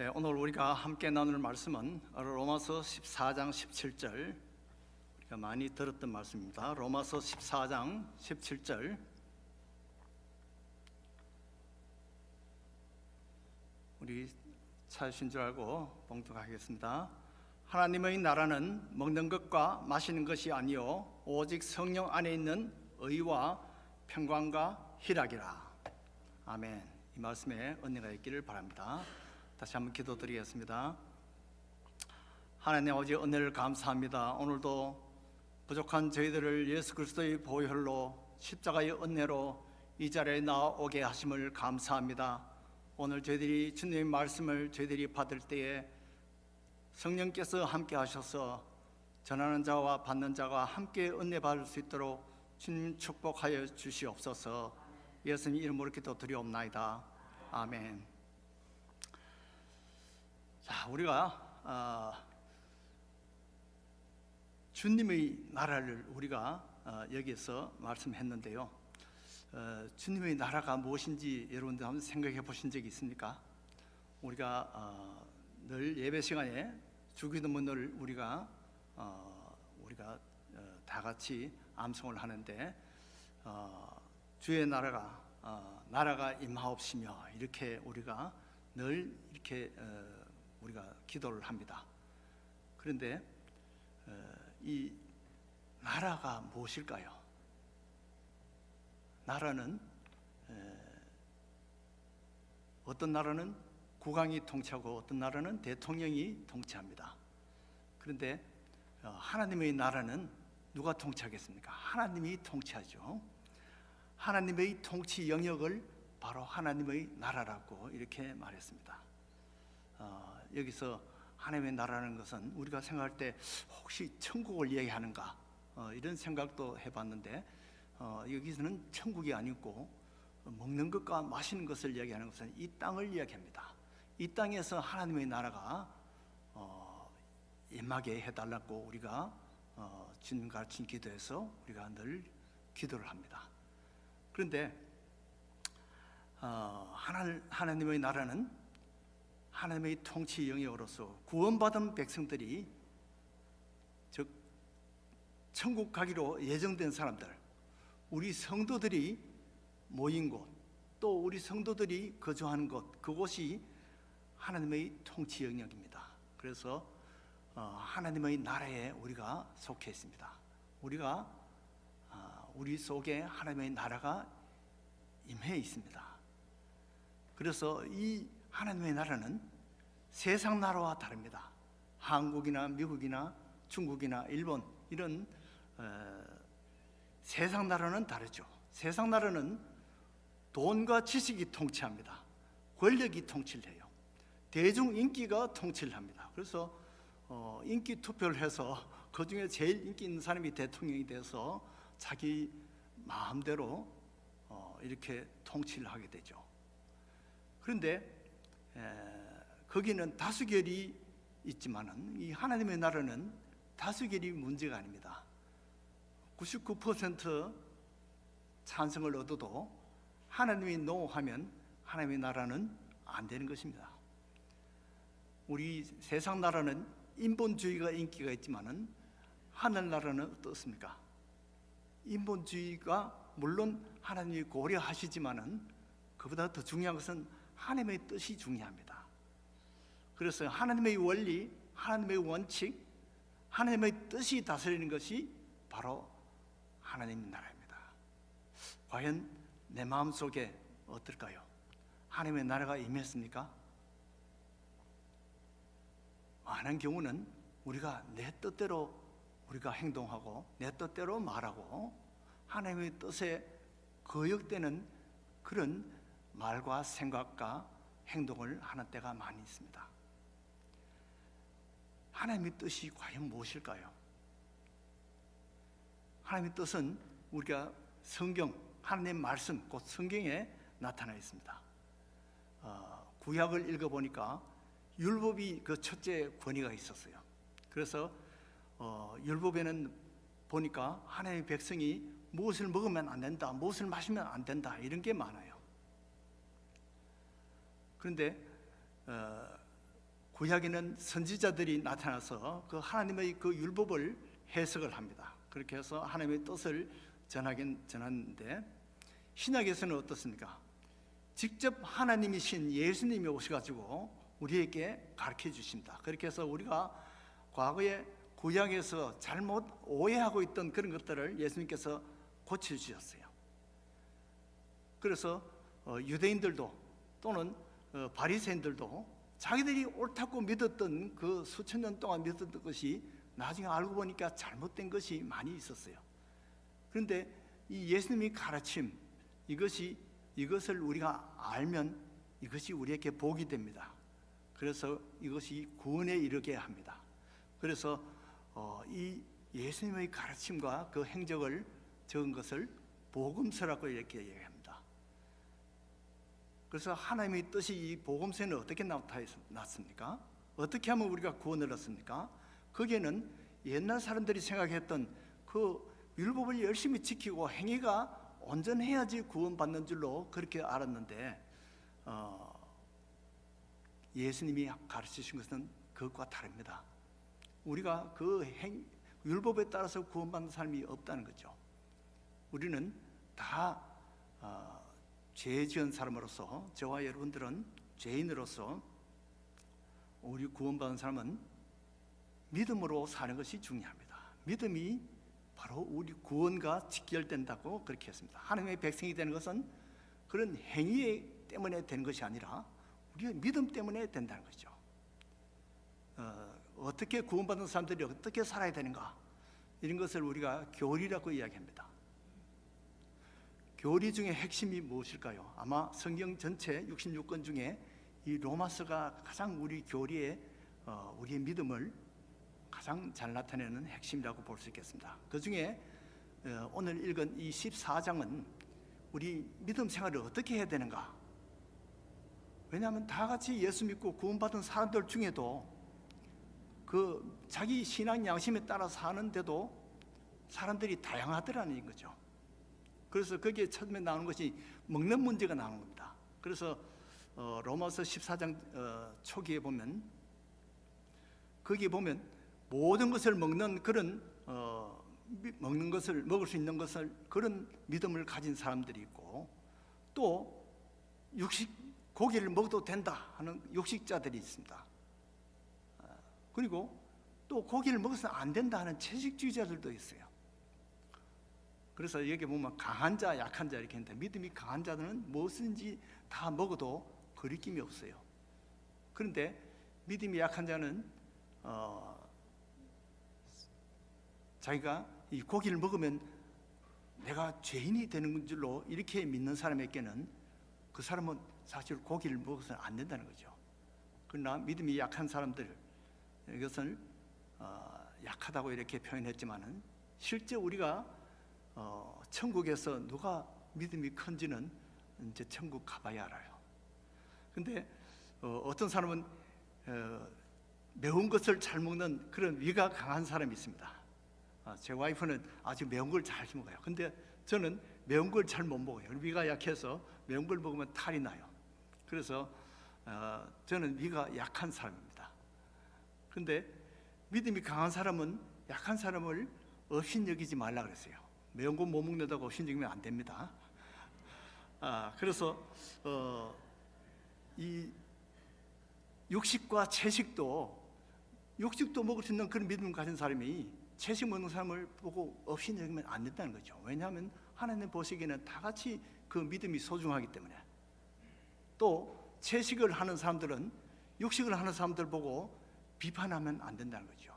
네, 오늘 우리가 함께 나눌 말씀은 로마서 14장 17절, 우리가 많이 들었던 말씀입니다. 로마서 14장 17절. 우리 찾으신 줄 알고 봉독하겠습니다. 하나님의 나라는 먹는 것과 마시는 것이 아니요 오직 성령 안에 있는 의와 평강과 희락이라. 아멘. 이 말씀에 은혜가 있기를 바랍니다. 다시 한번 기도드리겠습니다. 하나님 아버지, 은혜를 감사합니다. 오늘도 부족한 저희들을 예수 그리스도의 보혈로, 십자가의 은혜로 이 자리에 나오게 하심을 감사합니다. 오늘 저희들이 주님의 말씀을 저희들이 받을 때에 성령께서 함께 하셔서 전하는 자와 받는 자가 함께 은혜 받을 수 있도록 주님 축복하여 주시옵소서. 예수님 이름으로 기도드리옵나이다. 아멘. 자, 우리가 주님의 나라를 우리가 여기서 말씀했는데요. 주님의 나라가 무엇인지 여러분들 한번 생각해 보신 적이 있습니까? 우리가 늘 예배 시간에 주기도문을 우리가 다 같이 암송을 하는데 주의 나라가 임하옵시며 이렇게 우리가 늘 이렇게 우리가 기도를 합니다. 그런데 이 나라가 무엇일까요? 나라는 어떤 나라는 국왕이 통치하고 어떤 나라는 대통령이 통치합니다. 그런데 하나님의 나라는 누가 통치하겠습니까? 하나님이 통치하죠. 하나님의 통치 영역을 바로 하나님의 나라라고 이렇게 말했습니다. 여기서 하나님의 나라라는 것은 우리가 생각할 때 혹시 천국을 이야기하는가 이런 생각도 해봤는데 여기서는 천국이 아니고 먹는 것과 마시는 것을 이야기하는 것은 이 땅을 이야기합니다. 이 땅에서 하나님의 나라가 임하게 해달라고 우리가 주님 가르친 기도에서 우리가 늘 기도를 합니다. 그런데 하나님의 나라는 하나님의 통치 영역으로서 구원받은 백성들이, 즉 천국 가기로 예정된 사람들, 우리 성도들이 모인 곳, 또 우리 성도들이 거주하는 곳, 그곳이 하나님의 통치 영역입니다. 그래서 하나님의 나라에 우리가 속해 있습니다. 우리 속에 하나님의 나라가 임해 있습니다. 그래서 이 하나님의 나라는 세상 나라와 다릅니다. 한국이나 미국이나 중국이나 일본 이런 세상 나라는 다르죠. 세상 나라는 돈과 지식이 통치합니다. 권력이 통치를 해요. 대중 인기가 통치를 합니다. 그래서 인기 투표를 해서 그 중에 제일 인기 있는 사람이 대통령이 돼서 자기 마음대로 이렇게 통치를 하게 되죠. 그런데 거기는 다수결이 있지만은 이 하나님의 나라는 다수결이 문제가 아닙니다. 99% 찬성을 얻어도 하나님이 노하면 하나님의 나라는 안 되는 것입니다. 우리 세상 나라는 인본주의가 인기가 있지만은 하늘나라는 어떻습니까? 인본주의가 물론 하나님이 고려하시지만은 그보다 더 중요한 것은 하나님의 뜻이 중요합니다. 그래서 하나님의 원리, 하나님의 원칙, 하나님의 뜻이 다스리는 것이 바로 하나님의 나라입니다. 과연 내 마음속에 어떨까요? 하나님의 나라가 임했습니까? 많은 경우는 우리가 내 뜻대로 우리가 행동하고 내 뜻대로 말하고 하나님의 뜻에 거역되는 그런 말과 생각과 행동을 하는 때가 많이 있습니다. 하나님의 뜻이 과연 무엇일까요? 하나님의 뜻은 우리가 성경, 하나님의 말씀, 곧 성경에 나타나 있습니다. 구약을 읽어보니까 율법이 그 첫째 권위가 있었어요. 그래서 율법에는 보니까 하나님의 백성이 무엇을 먹으면 안 된다, 무엇을 마시면 안 된다 이런 게 많아요. 그런데 구약에는 선지자들이 나타나서 그 하나님의 그 율법을 해석을 합니다. 그렇게 해서 하나님의 뜻을 전하는데, 신약에서는 어떻습니까? 직접 하나님이신 예수님이 오셔가지고 우리에게 가르쳐 주십니다. 그렇게 해서 우리가 과거에 구약에서 잘못 오해하고 있던 그런 것들을 예수님께서 고쳐주셨어요. 그래서 유대인들도 또는 바리새인들도 자기들이 옳다고 믿었던 그 수천 년 동안 믿었던 것이 나중에 알고 보니까 잘못된 것이 많이 있었어요. 그런데 이 예수님이 가르침, 이것을 우리가 알면 이것이 우리에게 복이 됩니다. 그래서 이것이 구원에 이르게 합니다. 그래서 이 예수님의 가르침과 그 행적을 적은 것을 복음서라고 이렇게 얘기합니다. 그래서 하나님의 뜻이 이 복음서에는 어떻게 나타났습니까? 어떻게 하면 우리가 구원을 얻습니까? 거기에는 옛날 사람들이 생각했던 그 율법을 열심히 지키고 행위가 온전해야지 구원받는 줄로 그렇게 알았는데, 예수님이 가르치신 것은 그것과 다릅니다. 우리가 그 율법에 따라서 구원받는 사람이 없다는 거죠. 우리는 다 죄 지은 사람으로서, 저와 여러분들은 죄인으로서 우리 구원받은 사람은 믿음으로 사는 것이 중요합니다. 믿음이 바로 우리 구원과 직결된다고 그렇게 했습니다. 하나님의 백성이 되는 것은 그런 행위 때문에 되는 것이 아니라 우리의 믿음 때문에 된다는 거죠. 어떻게 구원받은 사람들이 어떻게 살아야 되는가, 이런 것을 우리가 교리라고 이야기합니다. 교리 중에 핵심이 무엇일까요? 아마 성경 전체 66권 중에 이 로마서가 가장 우리 교리에 우리의 믿음을 가장 잘 나타내는 핵심이라고 볼 수 있겠습니다. 그 중에 오늘 읽은 이 14장은 우리 믿음 생활을 어떻게 해야 되는가, 왜냐하면 다 같이 예수 믿고 구원받은 사람들 중에도 그 자기 신앙 양심에 따라 사는데도 사람들이 다양하더라는 거죠. 그래서 거기에 처음에 나오는 것이 먹는 문제가 나오는 겁니다. 그래서 로마서 14장 초기에 보면, 거기에 보면 모든 것을 먹는 그런 먹는 것을 먹을 수 있는 것을 그런 믿음을 가진 사람들이 있고, 또 고기를 먹어도 된다 하는 육식자들이 있습니다. 그리고 또 고기를 먹어서는 안 된다 하는 채식주의자들도 있어요. 그래서 여기 보면 강한 자, 약한 자 이렇게 했는데, 믿음이 강한 자들은 무엇인지 다 먹어도 거리낌이 없어요. 그런데 믿음이 약한 자는 자기가 이 고기를 먹으면 내가 죄인이 되는 줄로 이렇게 믿는 사람에게는 그 사람은 사실 고기를 먹어서는 안 된다는 거죠. 그러나 믿음이 약한 사람들, 이것을 약하다고 이렇게 표현했지만은 실제 우리가 천국에서 누가 믿음이 큰지는 이제 천국 가봐야 알아요. 근데 어떤 사람은 매운 것을 잘 먹는 그런 위가 강한 사람이 있습니다. 제 와이프는 아주 매운 걸 잘 먹어요. 근데 저는 매운 걸 잘 못 먹어요. 위가 약해서 매운 걸 먹으면 탈이 나요. 그래서 저는 위가 약한 사람입니다. 그런데 믿음이 강한 사람은 약한 사람을 업신여기지 말라 그랬어요. 매운 거 못 먹는다고 업신여기면 안 됩니다. 그래서 이 육식과 채식도 먹을 수 있는 그런 믿음을 가진 사람이 채식 먹는 사람을 보고 업신여기면 안 된다는 거죠. 왜냐하면 하나님 보시기에는 다 같이 그 믿음이 소중하기 때문에. 또 채식을 하는 사람들은 육식을 하는 사람들 보고 비판하면 안 된다는 거죠.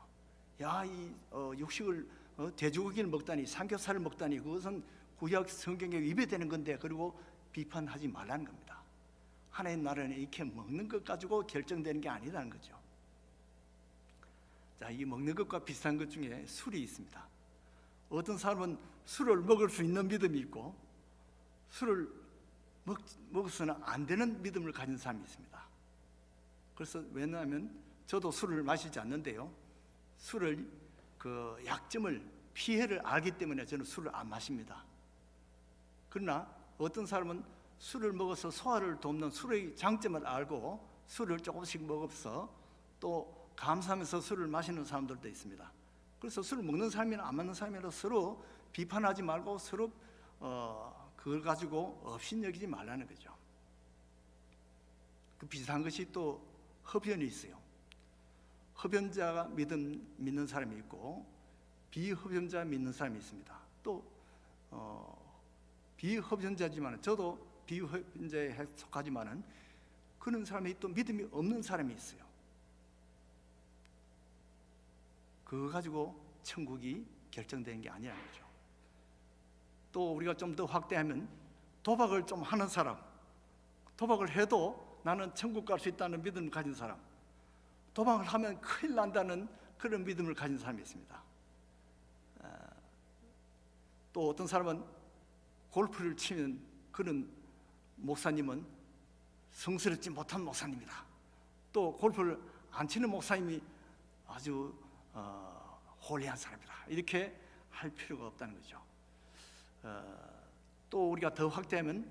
야, 이 육식을 돼지고기를 먹다니, 삼겹살을 먹다니, 그것은 구약 성경에 위배되는 건데, 그리고 비판하지 말라는 겁니다. 하나님 나라는 이렇게 먹는 것 가지고 결정되는 게 아니라는 거죠. 자, 이 먹는 것과 비슷한 것 중에 술이 있습니다. 어떤 사람은 술을 먹을 수 있는 믿음이 있고, 술을 먹어서는 안 되는 믿음을 가진 사람이 있습니다. 그래서 왜냐하면 저도 술을 마시지 않는데요, 술을 그 약점을, 피해를 알기 때문에 저는 술을 안 마십니다. 그러나 어떤 사람은 술을 먹어서 소화를 돕는 술의 장점을 알고 술을 조금씩 먹어서 또 또 감사하면서 술을 마시는 사람들도 있습니다. 그래서 술을 먹는 사람이나 안 먹는 사람이나 서로 비판하지 말고 서로 그걸 가지고 업신여기지 말라는 거죠. 그 비슷한 것이 또 흡연이 있어요. 흡연자가 믿는 사람이 있고 비흡연자 믿는 사람이 있습니다. 또 비흡연자지만 저도 비흡연자에 속하지만은 그런 사람이 또 믿음이 없는 사람이 있어요. 그거 가지고 천국이 결정되는 게 아니라는 거죠. 또 우리가 좀 더 확대하면 도박을 좀 하는 사람, 도박을 해도 나는 천국 갈 수 있다는 믿음을 가진 사람, 도박을 하면 큰일 난다는 그런 믿음을 가진 사람이 있습니다. 또 어떤 사람은 골프를 치는 그런 목사님은 성스럽지 못한 목사님이다. 또 골프를 안 치는 목사님이 아주 홀리한 사람이다. 이렇게 할 필요가 없다는 거죠. 또 우리가 더 확대하면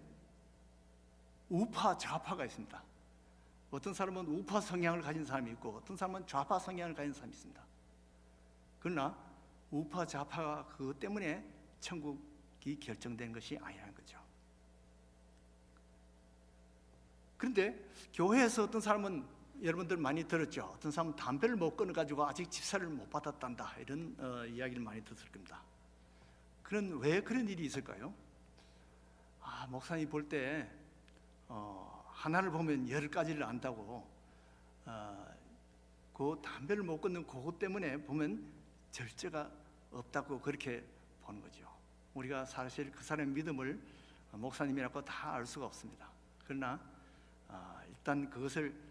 우파, 좌파가 있습니다. 어떤 사람은 우파 성향을 가진 사람이 있고 어떤 사람은 좌파 성향을 가진 사람이 있습니다. 그러나 우파, 좌파가 그것 때문에 천국이 결정된 것이 아니라는 거죠. 그런데 교회에서 어떤 사람은 여러분들 많이 들었죠. 어떤 사람은 담배를 못 끊어가지고 아직 집사를 못 받았단다, 이런 이야기를 많이 들었을 겁니다. 왜 그런 일이 있을까요? 목사님 볼 때 하나를 보면 10가지를 안다고 그 담배를 못 끊는 그것 때문에 보면 절제가 없다고 그렇게 보는 거죠. 우리가 사실 그 사람의 믿음을 목사님이라고 다 알 수가 없습니다. 그러나 일단 그것을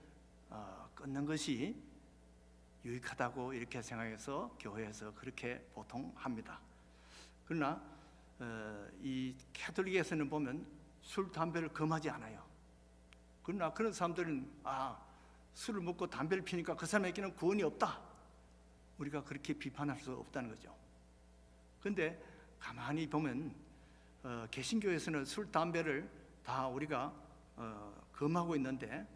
끊는 것이 유익하다고 이렇게 생각해서 교회에서 그렇게 보통 합니다. 그러나 이 캐톨릭에서는 보면 술, 담배를 금하지 않아요. 그러나 그런 사람들은 술을 먹고 담배를 피니까 그 사람에게는 구원이 없다, 우리가 그렇게 비판할 수 없다는 거죠. 그런데 가만히 보면 개신교에서는 술, 담배를 다 우리가 금하고 있는데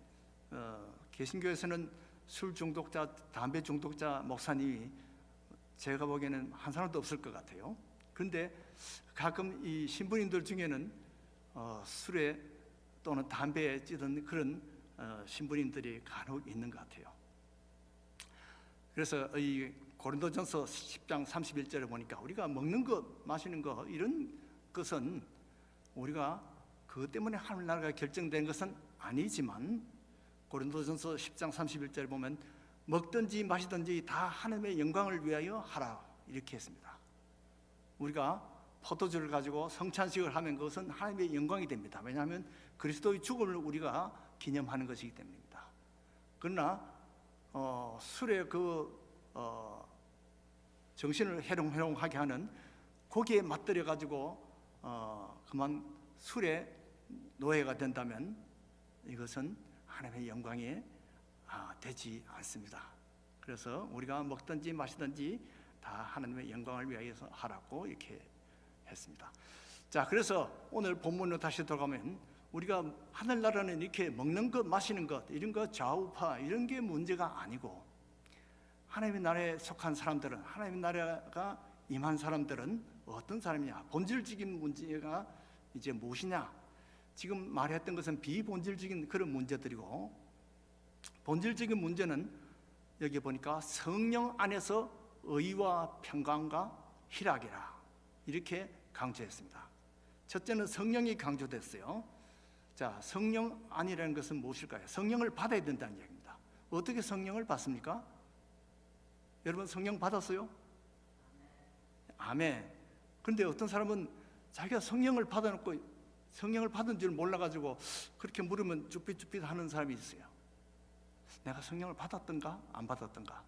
개신교에서는 술 중독자, 담배 중독자 목사님이 제가 보기에는 한 사람도 없을 것 같아요. 그런데 가끔 이 신부님들 중에는 술에 또는 담배에 찌든 그런 신부님들이 간혹 있는 것 같아요. 그래서 이 고린도전서 10장 31절에 보니까 우리가 먹는 것, 마시는 것, 이런 것은 우리가 그것 때문에 하늘나라가 결정된 것은 아니지만 고린도전서 10장 31절에 보면 먹든지 마시든지 다 하나님의 영광을 위하여 하라, 이렇게 했습니다. 우리가 포도주를 가지고 성찬식을 하면 그것은 하나님의 영광이 됩니다. 왜냐하면 그리스도의 죽음을 우리가 기념하는 것이기 때문입니다. 그러나 술에 정신을 해롱해롱하게 하는 거기에 맞들여 가지고 그만 술에 노예가 된다면 이것은 하나님의 영광이 되지 않습니다. 그래서 우리가 먹든지 마시든지 다 하나님의 영광을 위하여서 하라고 이렇게 했습니다. 자, 그래서 오늘 본문으로 다시 돌아가면 우리가 하늘나라는 이렇게 먹는 것, 마시는 것, 이런 것 좌우파 이런 게 문제가 아니고, 하나님의 나라에 속한 사람들은, 하나님의 나라가 임한 사람들은 어떤 사람이냐, 본질적인 문제가 이제 무엇이냐. 지금 말했던 것은 비본질적인 그런 문제들이고, 본질적인 문제는 여기 보니까 성령 안에서 의와 평강과 희락이라, 이렇게 강조했습니다. 첫째는 성령이 강조됐어요. 자, 성령 안이라는 것은 무엇일까요? 성령을 받아야 된다는 얘기입니다. 어떻게 성령을 받습니까? 여러분 성령 받았어요? 아멘. 그런데 어떤 사람은 자기가 성령을 받아놓고 성령을 받은 줄 몰라가지고 그렇게 물으면 쭈삣쭈삣 하는 사람이 있어요. 내가 성령을 받았던가 안 받았던가.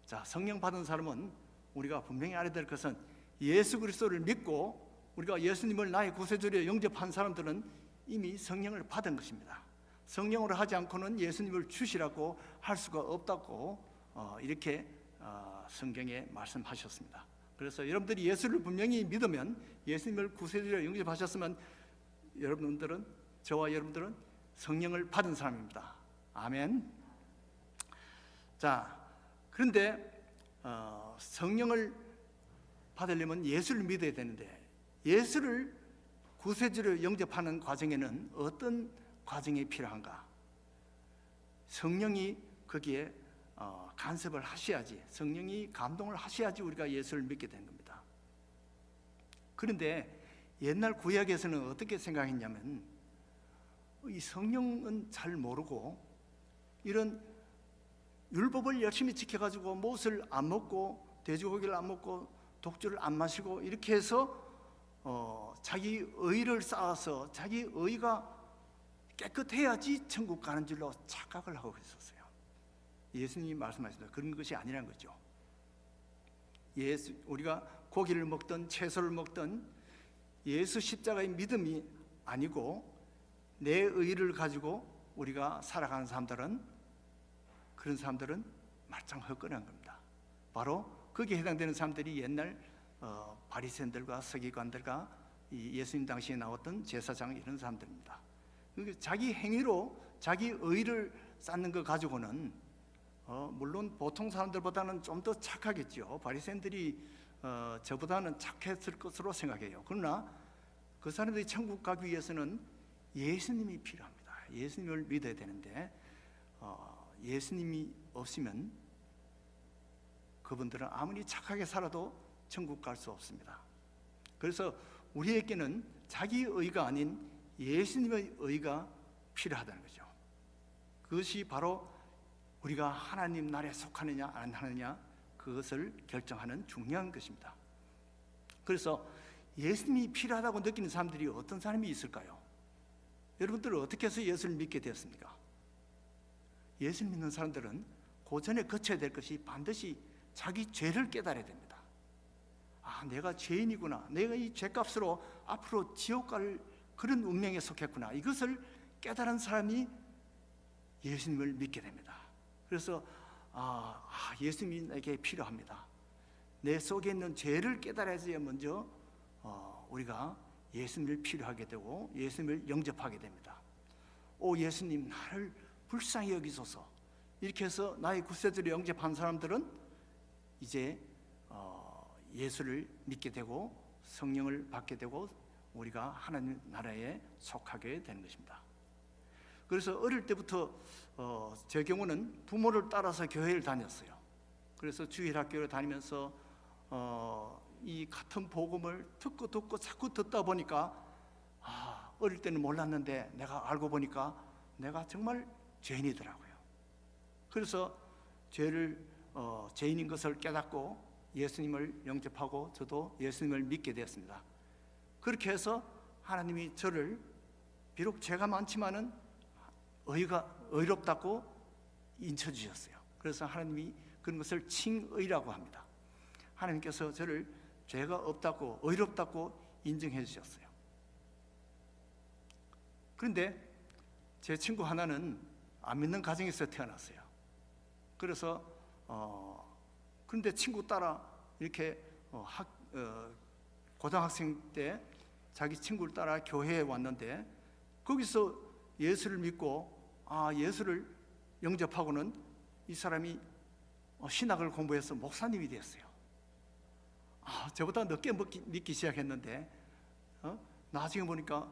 자, 성령 받은 사람은 우리가 분명히 알아야 될 것은 예수 그리스도를 믿고 우리가 예수님을 나의 구세주로 영접한 사람들은 이미 성령을 받은 것입니다. 성령으로 하지 않고는 예수님을 주시라고 할 수가 없다고 이렇게 성경에 말씀하셨습니다. 그래서 여러분들이 예수를 분명히 믿으면, 예수님을 구세주로 영접하셨으면 여러분들은, 저와 여러분들은 성령을 받은 사람입니다. 아멘. 자, 그런데 성령을 받으려면 예수를 믿어야 되는데, 예수를 구세주로 영접하는 과정에는 어떤 과정이 필요한가? 성령이 거기에 간섭을 하셔야지, 성령이 감동을 하셔야지 우리가 예수를 믿게 되는 겁니다. 그런데 옛날 구약에서는 어떻게 생각했냐면, 이 성령은 잘 모르고 이런 율법을 열심히 지켜가지고 못을 안 먹고 돼지고기를 안 먹고 독주를 안 마시고 이렇게 해서 자기 의를 쌓아서 자기 의가 깨끗해야지 천국 가는 줄로 착각을 하고 있었어요. 예수님이 말씀하셨다. 그런 것이 아니라는 거죠. 우리가 고기를 먹든 채소를 먹든 예수 십자가의 믿음이 아니고 내 의를 가지고 우리가 살아가는 사람들은, 그런 사람들은 말짱 헛거리한 겁니다. 바로 거기에 해당되는 사람들이 옛날 바리새인들과 서기관들과 예수님 당시에 나왔던 제사장, 이런 사람들입니다. 자기 행위로 자기 의를 쌓는 것 가지고는 물론 보통 사람들보다는 좀 더 착하겠죠. 바리새인들이 저보다는 착했을 것으로 생각해요. 그러나 그 사람들이 천국 가기 위해서는 예수님이 필요합니다. 예수님을 믿어야 되는데 예수님이 없으면 그분들은 아무리 착하게 살아도 천국 갈 수 없습니다. 그래서 우리에게는 자기 의가 아닌 예수님의 의가 필요하다는 거죠. 그것이 바로 우리가 하나님 나라에 속하느냐 안 하느냐, 그것을 결정하는 중요한 것입니다. 그래서 예수님이 필요하다고 느끼는 사람들이 어떤 사람이 있을까요? 여러분들은 어떻게 해서 예수를 믿게 되었습니까? 예수 믿는 사람들은 그 전에 거쳐야 될 것이 반드시 자기 죄를 깨달아야 됩니다. 아, 내가 죄인이구나, 내가 이 죄값으로 앞으로 지옥 갈 그런 운명에 속했구나, 이것을 깨달은 사람이 예수님을 믿게 됩니다. 그래서 예수님이 내게 필요합니다. 내 속에 있는 죄를 깨달아야지 먼저 우리가 예수님을 필요하게 되고 예수님을 영접하게 됩니다. 오 예수님, 나를 불쌍히 여기소서, 이렇게 해서 나의 구세주를 영접한 사람들은 이제 예수를 믿게 되고 성령을 받게 되고 우리가 하나님 나라에 속하게 되는 것입니다. 그래서 어릴 때부터 제 경우는 부모를 따라서 교회를 다녔어요. 그래서 주일학교를 다니면서 이 같은 복음을 듣고 자꾸 듣다 보니까 어릴 때는 몰랐는데 내가 알고 보니까 내가 정말 죄인이더라고요. 그래서 죄인인 것을 깨닫고 예수님을 영접하고 저도 예수님을 믿게 되었습니다. 그렇게 해서 하나님이 저를 비록 죄가 많지만은 의롭다고 인쳐주셨어요. 그래서 하나님이 그런 것을 칭의라고 합니다. 하나님께서 저를 죄가 없다고 의롭다고 인정해 주셨어요. 그런데 제 친구 하나는 안 믿는 가정에서 태어났어요. 그래서 그런데 친구 따라 이렇게 고등학생 때 자기 친구를 따라 교회에 왔는데 거기서 예수를 믿고 예수를 영접하고는 이 사람이 신학을 공부해서 목사님이 되었어요. 저보다 늦게 믿기 시작했는데 나중에 보니까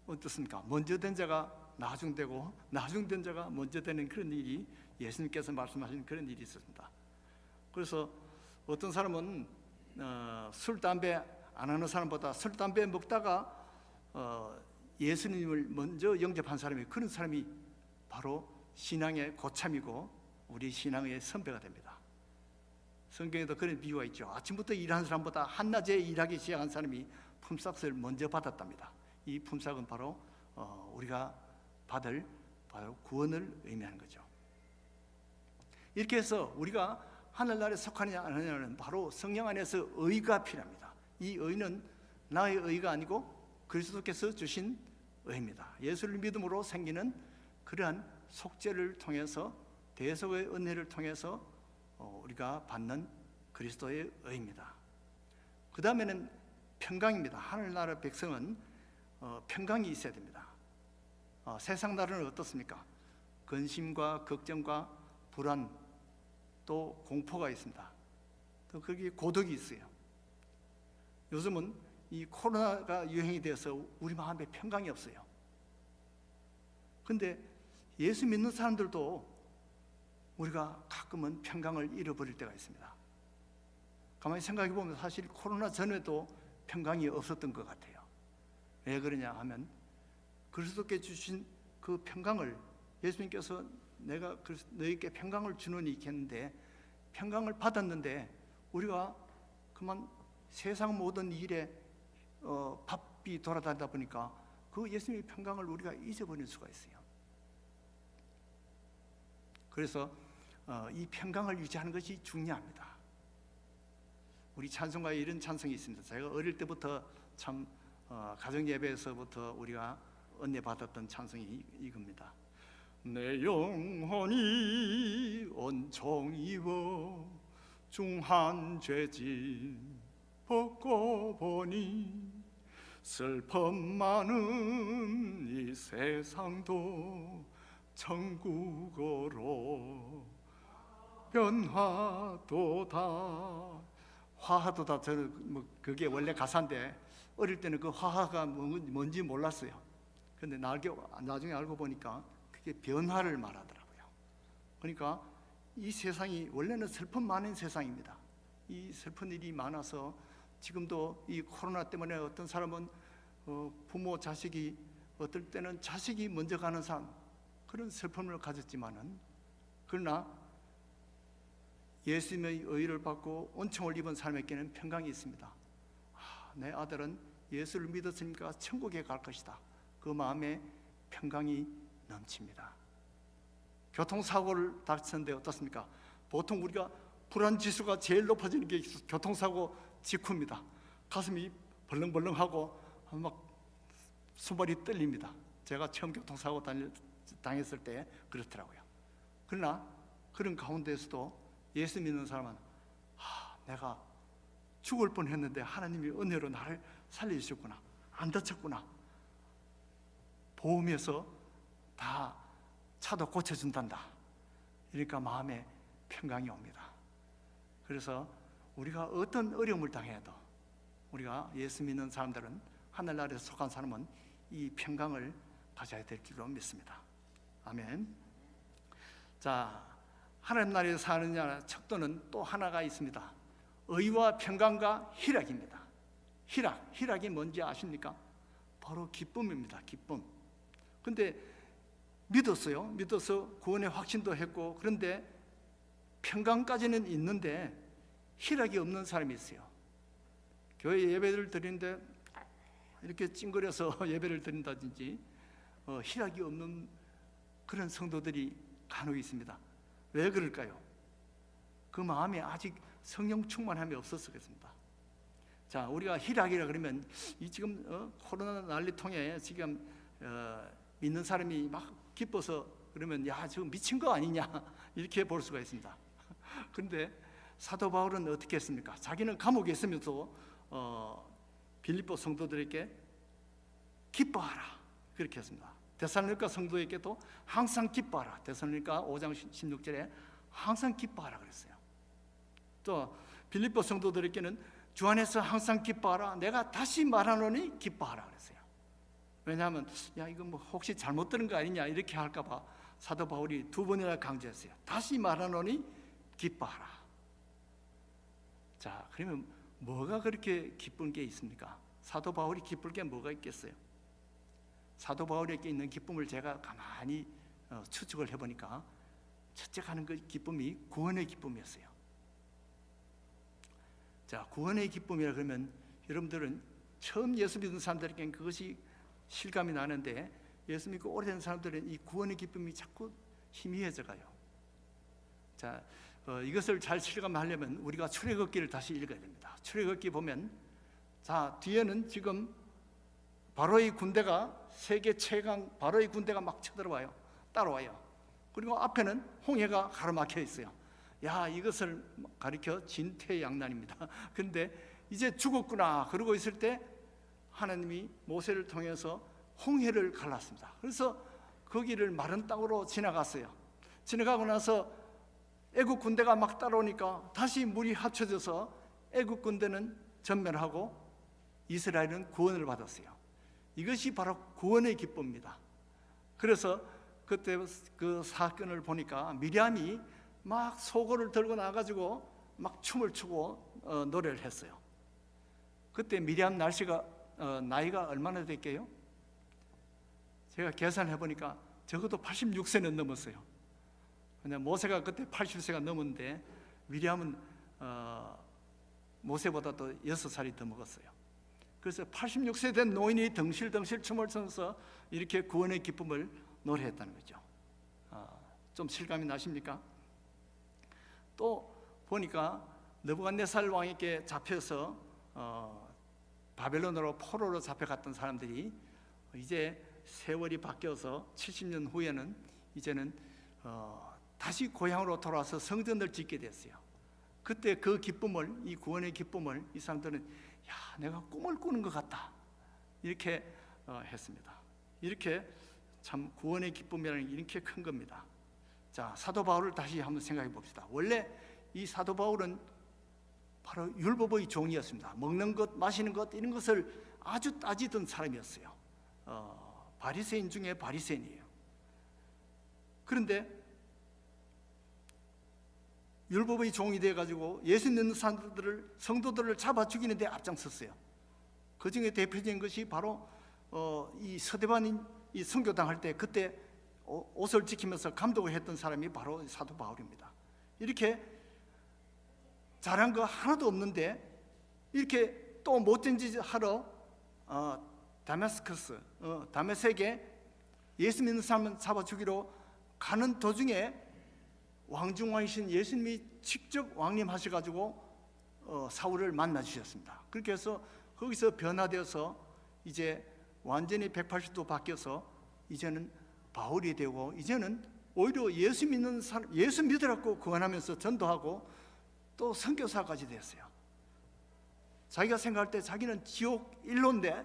어떻습니까? 먼저 된 자가 나중되고 나중된 자가 먼저 되는 그런 일이, 예수님께서 말씀하신 그런 일이 있었습니다. 그래서 어떤 사람은 술, 담배 안 하는 사람보다 술, 담배 먹다가 예수님을 먼저 영접한 사람이, 그런 사람이 바로 신앙의 고참이고 우리 신앙의 선배가 됩니다. 성경에도 그런 비유가 있죠. 아침부터 일하는 사람보다 한낮에 일하기 시작한 사람이 품삯을 먼저 받았답니다. 이 품삯은 바로 우리가 받을 바로 구원을 의미하는 거죠. 이렇게 해서 우리가 하늘나라에 속하느냐 안 하느냐는 바로 성령 안에서 의가 필요합니다. 이 의는 나의 의가 아니고 그리스도께서 주신 의입니다. 예수를 믿음으로 생기는 그러한 속죄를 통해서, 대속의 은혜를 통해서 우리가 받는 그리스도의 의입니다. 그 다음에는 평강입니다. 하늘나라 백성은 평강이 있어야 됩니다. 세상 나라는 어떻습니까? 근심과 걱정과 불안, 또 공포가 있습니다. 또 거기에 고독이 있어요. 요즘은 이 코로나가 유행이 돼서 우리 마음에 평강이 없어요. 근데 예수 믿는 사람들도 우리가 가끔은 평강을 잃어버릴 때가 있습니다. 가만히 생각해 보면 사실 코로나 전에도 평강이 없었던 것 같아요. 왜 그러냐 하면 그리스도께 주신 그 평강을, 예수님께서 내가 너희에게 평강을 주노니 있겠는데, 평강을 받았는데 우리가 그만 세상 모든 일에 바삐 돌아다니다 보니까 그 예수님의 평강을 우리가 잊어버릴 수가 있어요. 그래서 이 평강을 유지하는 것이 중요합니다. 우리 찬송가에 이런 찬송이 있습니다. 제가 어릴 때부터 참 가정 예배에서부터 우리가 은혜 받았던 찬송이 이겁니다. 내 영혼이 온통 입어 중한 죄짐 벗고 보니 슬픔 많은 이 세상도 천국으로 변화도다. 화하도다. 저는 그게 원래 가사인데 어릴 때는 그 화하가 뭔지 몰랐어요. 근데 나중에 알고 보니까 그게 변화를 말하더라고요. 그러니까 이 세상이 원래는 슬픔 많은 세상입니다. 이 슬픈 일이 많아서 지금도 이 코로나 때문에 어떤 사람은 부모 자식이, 어떨 때는 자식이 먼저 가는 삶, 그런 슬픔을 가졌지만은, 그러나 예수님의 의를 받고 은총을 입은 사람에게는 평강이 있습니다. 내 아들은 예수를 믿었으니까 천국에 갈 것이다. 그 마음에 평강이 넘칩니다. 교통사고를 다쳤는데 어떻습니까? 보통 우리가 불안지수가 제일 높아지는 게 교통사고 직후입니다. 가슴이 벌렁벌렁하고 막 손발이 떨립니다. 제가 처음 교통사고 당했을 때 그렇더라고요. 그러나 그런 가운데서도 예수 믿는 사람은 내가 죽을 뻔했는데 하나님이 은혜로 나를 살려주셨구나, 안 다쳤구나, 보험에서 다 차도 고쳐준단다. 그러니까 마음에 평강이 옵니다. 그래서 우리가 어떤 어려움을 당해도 우리가 예수 믿는 사람들은, 하늘나라에 속한 사람은 이 평강을 가져야 될 줄로 믿습니다. 아멘. 자, 하나님 나라에 사는 척도는 또 하나가 있습니다. 의와 평강과 희락입니다. 희락이 뭔지 아십니까? 바로 기쁨입니다. 기쁨. 근데 믿어서 구원의 확신도 했고, 그런데 평강까지는 있는데 희락이 없는 사람이 있어요. 교회 예배를 드리는데 이렇게 찡그려서 예배를 드린다든지 희락이 없는 그런 성도들이 간혹 있습니다. 왜 그럴까요? 그 마음에 아직 성령 충만함이 없어서 그렇습니다. 자, 우리가 희락이라 그러면 이 지금 코로나 난리통에 지금 믿는 사람이 막 기뻐서 그러면 야, 지금 미친 거 아니냐 이렇게 볼 수가 있습니다. 그런데 사도 바울은 어떻게 했습니까? 자기는 감옥에 있으면서 빌립보 성도들에게 기뻐하라 그렇게 했습니다. 데살로니가 성도에게도 항상 기뻐하라. 데살로니가 5장 16절에 항상 기뻐하라 그랬어요. 또 빌립보 성도들에게는 주 안에서 항상 기뻐하라. 내가 다시 말하노니 기뻐하라 그랬어요. 왜냐하면 야, 이거 뭐 혹시 잘못 들은 거 아니냐 이렇게 할까 봐 사도 바울이 2번이나 강조했어요. 다시 말하노니 기뻐하라. 자, 그러면 뭐가 그렇게 기쁜 게 있습니까? 사도 바울이 기쁠 게 뭐가 있겠어요? 사도 바울에게 있는 기쁨을 제가 가만히 추측을 해보니까 첫째 가는 그 기쁨이 구원의 기쁨이었어요. 자, 구원의 기쁨이라 그러면 여러분들은 처음 예수 믿는 사람들에게는 그것이 실감이 나는데, 예수 믿고 오래된 사람들은 이 구원의 기쁨이 자꾸 희미해져 가요. 자, 이것을 잘 실감하려면 우리가 출애굽기를 다시 읽어야 됩니다. 출애굽기 보면, 자, 뒤에는 지금 바로의 군대가, 세계 최강 바로의 군대가 막 쳐들어와요. 따라와요. 그리고 앞에는 홍해가 가로막혀 있어요. 야, 이것을 가리켜 진퇴양난입니다. 근데 이제 죽었구나 그러고 있을 때 하나님이 모세를 통해서 홍해를 갈랐습니다. 그래서 거기를 마른 땅으로 지나갔어요. 지나가고 나서 애국 군대가 막 따라오니까 다시 물이 합쳐져서 애국 군대는 전멸하고 이스라엘은 구원을 받았어요. 이것이 바로 구원의 기쁨입니다. 그래서 그때 그 사건을 보니까 미리암이 막 소고를 들고 나가지고 막 춤을 추고 노래를 했어요. 그때 미리암 나이가 얼마나 됐게요? 제가 계산해 보니까 적어도 86세는 넘었어요. 근데 모세가 그때 80세가 넘었는데 미리암은 모세보다 또 6살이 더 먹었어요. 그래서 86세 된 노인이 덩실덩실 춤을 추면서 이렇게 구원의 기쁨을 노래했다는 거죠. 좀 실감이 나십니까? 또 보니까 느부갓네살 왕에게 잡혀서 바벨론으로 포로로 잡혀갔던 사람들이 이제 세월이 바뀌어서 70년 후에는 이제는 다시 고향으로 돌아와서 성전을 짓게 됐어요. 그때 그 기쁨을, 이 구원의 기쁨을 이 사람들은 야, 내가 꿈을 꾸는 것 같다 이렇게 했습니다. 이렇게 참 구원의 기쁨이라는 게 이렇게 큰 겁니다. 자, 사도 바울을 다시 한번 생각해 봅시다. 원래 이 사도 바울은 바로 율법의 종이었습니다. 먹는 것, 마시는 것 이런 것을 아주 따지던 사람이었어요. 바리새인 중에 바리새인이에요. 그런데 율법의 종이 돼가지고 예수 믿는 성도들을 잡아 죽이는 데 앞장섰어요. 그 중에 대표적인 것이 바로 이 서대반이 이 선교당할 때 그때 옷을 지키면서 감독을 했던 사람이 바로 사도 바울입니다. 이렇게 잘한 거 하나도 없는데 이렇게 또 못된 짓 하러 다메섹에 예수 믿는 사람을 잡아 죽이러 가는 도중에 왕중왕이신 예수님이 직접 왕림하셔가지고 사울을 만나 주셨습니다. 그렇게 해서 거기서 변화되어서 이제 완전히 180도 바뀌어서 이제는 바울이 되고 이제는 오히려 예수 믿는 사람, 예수 믿으라고 구원하면서 전도하고 또 선교사까지 됐어요. 자기가 생각할 때 자기는 지옥 일로인데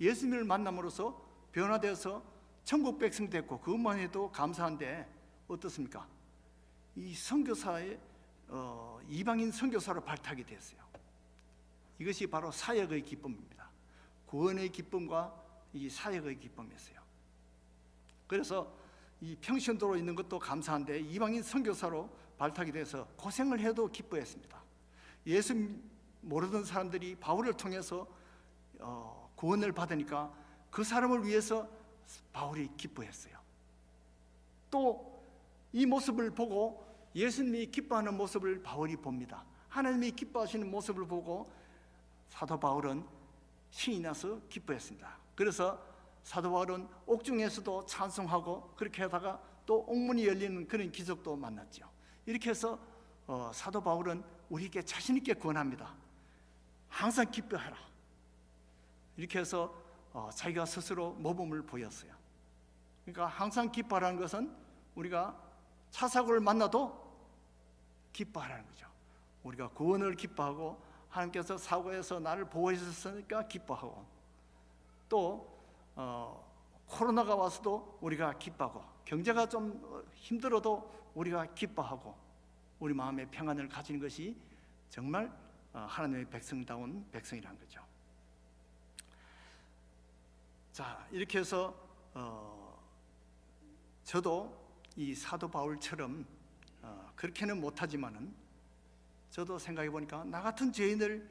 예수님을 만남으로써 변화되어서 천국 백성 됐고 그것만 해도 감사한데 어떻습니까? 이 선교사의 이방인 선교사로 발탁이 됐어요. 이것이 바로 사역의 기쁨입니다. 구원의 기쁨과 이 사역의 기쁨이었어요. 그래서 이 평신도로 있는 것도 감사한데 이방인 선교사로 발탁이 돼서 고생을 해도 기뻐했습니다. 예수 모르던 사람들이 바울을 통해서 구원을 받으니까 그 사람을 위해서 바울이 기뻐했어요. 또 이 모습을 보고 예수님이 기뻐하는 모습을 바울이 봅니다. 하나님이 기뻐하시는 모습을 보고 사도 바울은 신이 나서 기뻐했습니다. 그래서 사도 바울은 옥중에서도 찬송하고 그렇게 하다가 또 옥문이 열리는 그런 기적도 만났죠. 이렇게 해서 사도 바울은 우리에게 자신 있게 권합니다. 항상 기뻐하라. 이렇게 해서 자기가 스스로 모범을 보였어요. 그러니까 항상 기뻐하라는 것은 우리가 차사고를 만나도 기뻐하라는 거죠. 우리가 구원을 기뻐하고 하나님께서 사고에서 나를 보호해 주셨으니까 기뻐하고 또 코로나가 와서도 우리가 기뻐하고 경제가 좀 힘들어도 우리가 기뻐하고 우리 마음의 평안을 가지는 것이 정말 하나님의 백성다운 백성이라는 거죠. 자, 이렇게 해서 저도 이 사도 바울처럼 그렇게는 못하지만은 저도 생각해 보니까 나 같은 죄인을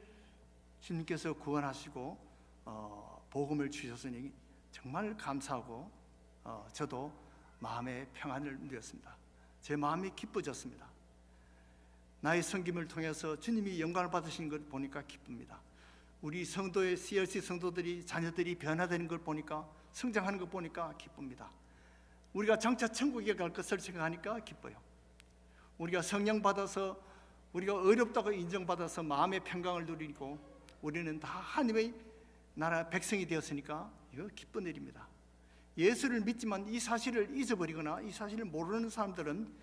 주님께서 구원하시고 복음을 주셨으니 정말 감사하고 저도 마음의 평안을 누렸습니다. 제 마음이 기뻐졌습니다. 나의 섬김을 통해서 주님이 영광을 받으시는 걸 보니까 기쁩니다. 우리 성도의 CLC 성도들이 자녀들이 변화되는 걸 보니까 성장하는 걸 보니까 기쁩니다. 우리가 장차 천국에 갈 것을 생각하니까 기뻐요. 우리가 성령 받아서 우리가 어렵다고 인정받아서 마음의 평강을 누리고 우리는 다 하나님의 나라 백성이 되었으니까 이거 기쁜 일입니다. 예수를 믿지만 이 사실을 잊어버리거나 이 사실을 모르는 사람들은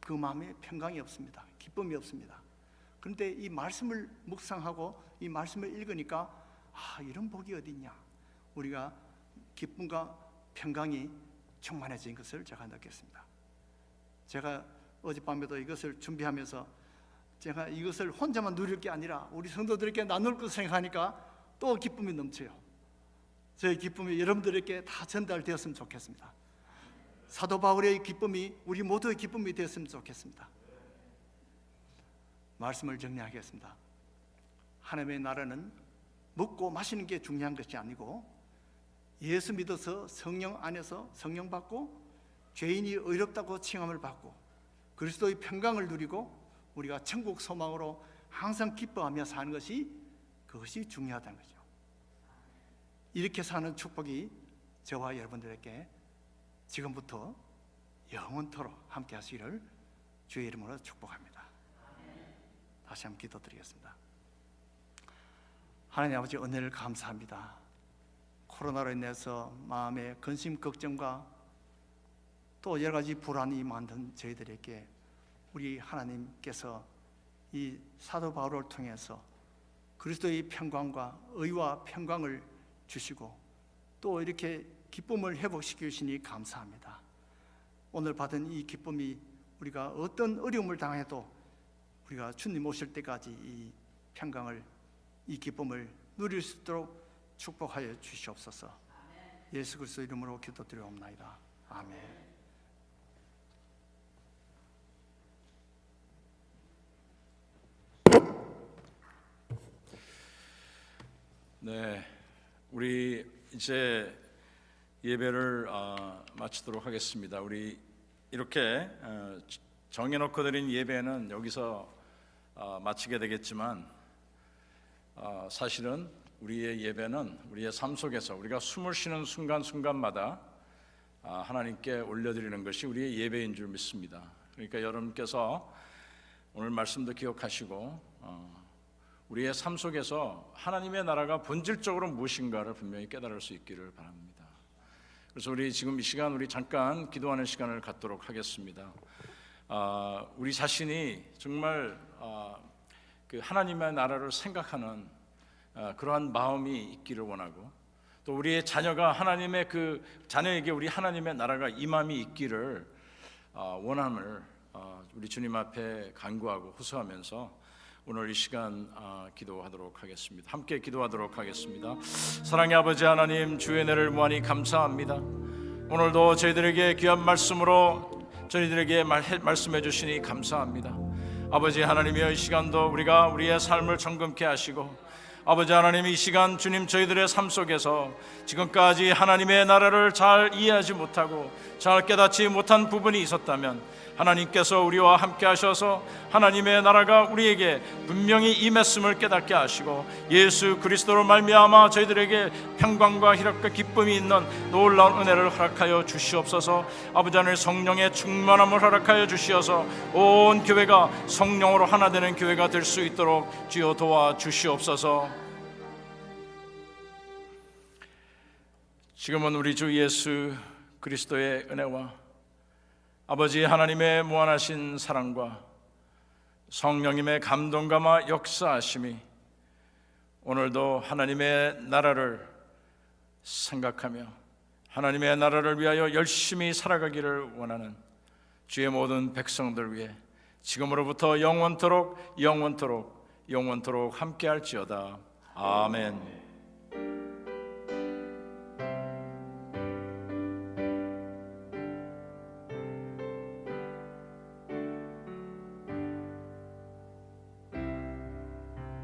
그 마음에 평강이 없습니다. 기쁨이 없습니다. 그런데 이 말씀을 묵상하고 이 말씀을 읽으니까 이런 복이 어디 있냐. 우리가 기쁨과 평강이 충만해진 것을 제가 느꼈습니다. 제가 어젯밤에도 이것을 준비하면서 제가 이것을 혼자만 누릴 게 아니라 우리 성도들에게 나눌 것을 생각하니까 또 기쁨이 넘쳐요. 저의 기쁨이 여러분들에게 다 전달되었으면 좋겠습니다. 사도 바울의 기쁨이 우리 모두의 기쁨이 되었으면 좋겠습니다. 말씀을 정리하겠습니다. 하나님의 나라는 먹고 마시는 게 중요한 것이 아니고 예수 믿어서 성령 안에서 성령 받고 죄인이 의롭다고 칭함을 받고 그리스도의 평강을 누리고 우리가 천국 소망으로 항상 기뻐하며 사는 것이 그것이 중요하다는 거죠. 이렇게 사는 축복이 저와 여러분들에게 지금부터 영원토록 함께 하시기를 주의 이름으로 축복합니다. 다시 한번 기도드리겠습니다. 하나님 아버지, 은혜를 감사합니다. 코로나로 인해서 마음의 근심 걱정과 또 여러 가지 불안이 만든 저희들에게 우리 하나님께서 이 사도 바울을 통해서 그리스도의 평강과 의와 평강을 주시고 또 이렇게 기쁨을 회복시켜 주시니 감사합니다. 오늘 받은 이 기쁨이 우리가 어떤 어려움을 당해도 우리가 주님 오실 때까지 이 평강을, 이 기쁨을 누릴 수 있도록 축복하여 주시옵소서. 예수 그리스도 이름으로 기도드리옵나이다. 아멘. 네, 우리 이제 예배를 마치도록 하겠습니다. 우리 이렇게 정해놓고 드린 예배는 여기서 마치게 되겠지만 사실은 우리의 예배는 우리의 삶 속에서 우리가 숨을 쉬는 순간순간마다 하나님께 올려드리는 것이 우리의 예배인 줄 믿습니다. 그러니까 여러분께서 오늘 말씀도 기억하시고 우리의 삶 속에서 하나님의 나라가 본질적으로 무엇인가를 분명히 깨달을 수 있기를 바랍니다. 그래서 우리 지금 이 시간 우리 잠깐 기도하는 시간을 갖도록 하겠습니다. 우리 자신이 정말 그 하나님의 나라를 생각하는 그러한 마음이 있기를 원하고 또 우리의 자녀가 하나님의 그 자녀에게 우리 하나님의 나라가 임함이 있기를 원함을 우리 주님 앞에 간구하고 호소하면서 오늘 이 시간 기도하도록 하겠습니다. 함께 기도하도록 하겠습니다. 사랑의 아버지 하나님, 주의 은혜를 무한히 감사합니다. 오늘도 저희들에게 귀한 말씀으로 저희들에게 말씀해 주시니 감사합니다. 아버지 하나님이여, 이 시간도 우리가 우리의 삶을 점검케 하시고 아버지 하나님, 이 시간 주님 저희들의 삶 속에서 지금까지 하나님의 나라를 잘 이해하지 못하고 잘 깨닫지 못한 부분이 있었다면 하나님께서 우리와 함께 하셔서 하나님의 나라가 우리에게 분명히 임했음을 깨닫게 하시고 예수 그리스도로 말미암아 저희들에게 평강과 희락과 기쁨이 있는 놀라운 은혜를 허락하여 주시옵소서. 아버지 하나님, 성령의 충만함을 허락하여 주시어서 온 교회가 성령으로 하나 되는 교회가 될 수 있도록 주여 도와주시옵소서. 지금은 우리 주 예수 그리스도의 은혜와 아버지 하나님의 무한하신 사랑과 성령님의 감동감화 역사하심이 오늘도 하나님의 나라를 생각하며 하나님의 나라를 위하여 열심히 살아가기를 원하는 주의 모든 백성들 위해 지금으로부터 영원토록 함께할지어다. 아멘.